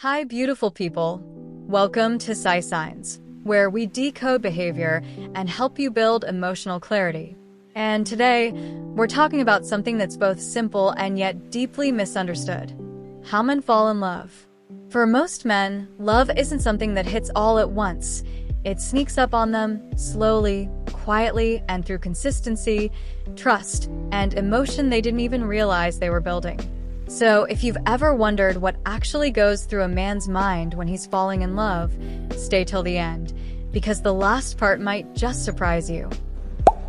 Hi, beautiful people. Welcome to PsySigns, where we decode behavior and help you build emotional clarity. And today, we're talking about something that's both simple and yet deeply misunderstood: how men fall in love. For most men, love isn't something that hits all at once. It sneaks up on them slowly, quietly, and through consistency, trust, and emotion they didn't even realize they were building. So, if you've ever wondered what actually goes through a man's mind when he's falling in love, stay till the end, because the last part might just surprise you.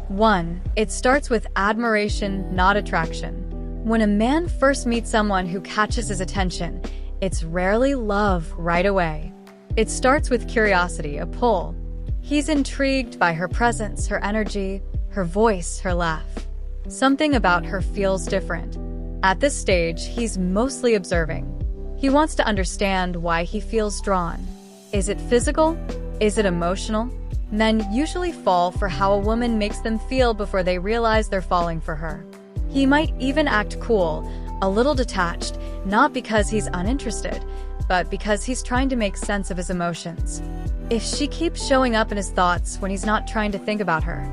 1. It starts with admiration, not attraction. When a man first meets someone who catches his attention, it's rarely love right away. It starts with curiosity, a pull. He's intrigued by her presence, her energy, her voice, her laugh. Something about her feels different. At this stage, he's mostly observing. He wants to understand why he feels drawn. Is it physical? Is it emotional? Men usually fall for how a woman makes them feel before they realize they're falling for her. He might even act cool, a little detached, not because he's uninterested, but because he's trying to make sense of his emotions. If she keeps showing up in his thoughts when he's not trying to think about her,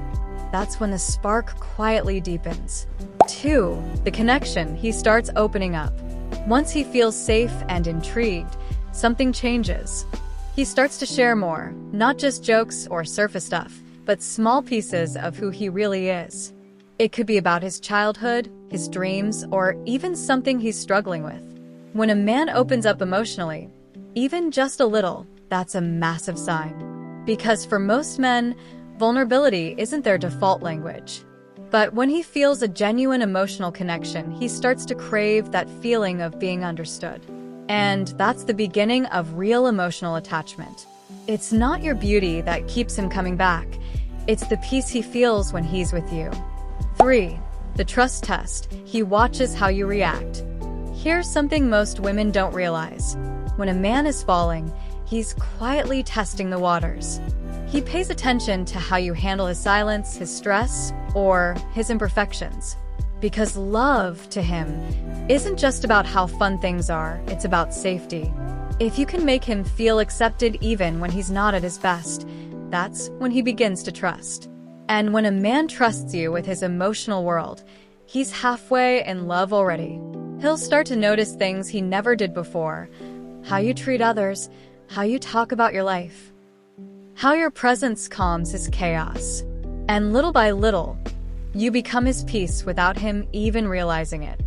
that's when the spark quietly deepens. 2. The connection. He starts opening up. Once he feels safe and intrigued, something changes. He starts to share more, not just jokes or surface stuff, but small pieces of who he really is. It could be about his childhood, his dreams, or even something he's struggling with. When a man opens up emotionally, even just a little, that's a massive sign. Because for most men, vulnerability isn't their default language. But when he feels a genuine emotional connection, he starts to crave that feeling of being understood. And that's the beginning of real emotional attachment. It's not your beauty that keeps him coming back. It's the peace he feels when he's with you. 3. The trust test. He watches how you react. Here's something most women don't realize. When a man is falling, he's quietly testing the waters. He pays attention to how you handle his silence, his stress, or his imperfections. Because love, to him, isn't just about how fun things are, it's about safety. If you can make him feel accepted even when he's not at his best, that's when he begins to trust. And when a man trusts you with his emotional world, he's halfway in love already. He'll start to notice things he never did before: how you treat others, how you talk about your life, how your presence calms his chaos. And little by little, you become his peace without him even realizing it.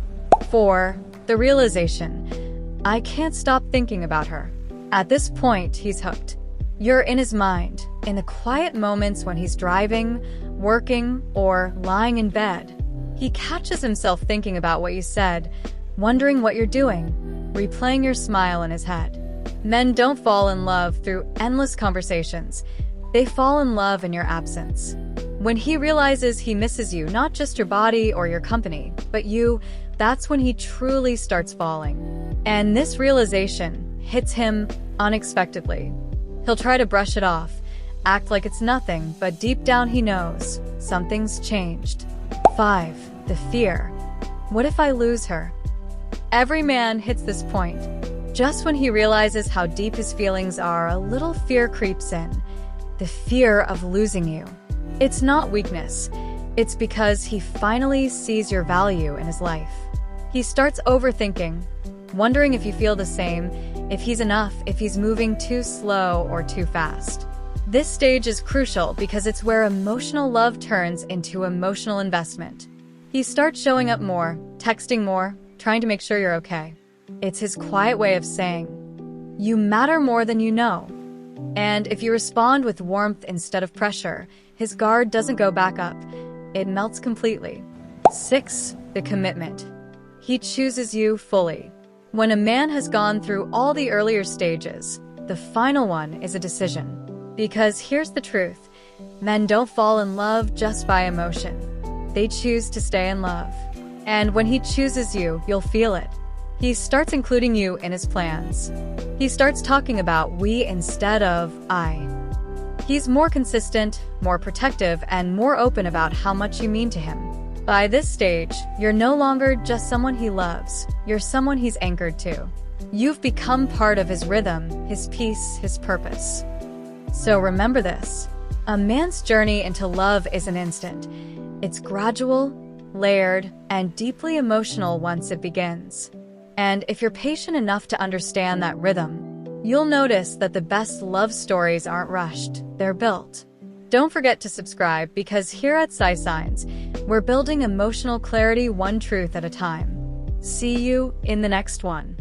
4. The realization. I can't stop thinking about her. At this point, he's hooked. You're in his mind, in the quiet moments when he's driving, working, or lying in bed. He catches himself thinking about what you said, wondering what you're doing, replaying your smile in his head. Men don't fall in love through endless conversations. They fall in love in your absence. When he realizes he misses you, not just your body or your company, but you, that's when he truly starts falling. And this realization hits him unexpectedly. He'll try to brush it off, act like it's nothing, but deep down he knows something's changed. 5. The fear. What if I lose her? Every man hits this point. Just when he realizes how deep his feelings are, a little fear creeps in. The fear of losing you. It's not weakness. It's because he finally sees your value in his life. He starts overthinking, wondering if you feel the same, if he's enough, if he's moving too slow or too fast. This stage is crucial because it's where emotional love turns into emotional investment. He starts showing up more, texting more, trying to make sure you're okay. It's his quiet way of saying, you matter more than you know. And if you respond with warmth instead of pressure, his guard doesn't go back up. It melts completely. 6. The commitment. He chooses you fully. When a man has gone through all the earlier stages, the final one is a decision. Because here's the truth: men don't fall in love just by emotion. They choose to stay in love. And when he chooses you, you'll feel it. He starts including you in his plans. He starts talking about we instead of I. He's more consistent, more protective, and more open about how much you mean to him. By this stage, you're no longer just someone he loves, you're someone he's anchored to. You've become part of his rhythm, his peace, his purpose. So remember this: a man's journey into love isn't instant. It's gradual, layered, and deeply emotional once it begins. And if you're patient enough to understand that rhythm, you'll notice that the best love stories aren't rushed, they're built. Don't forget to subscribe, because here at PsySigns, we're building emotional clarity one truth at a time. See you in the next one.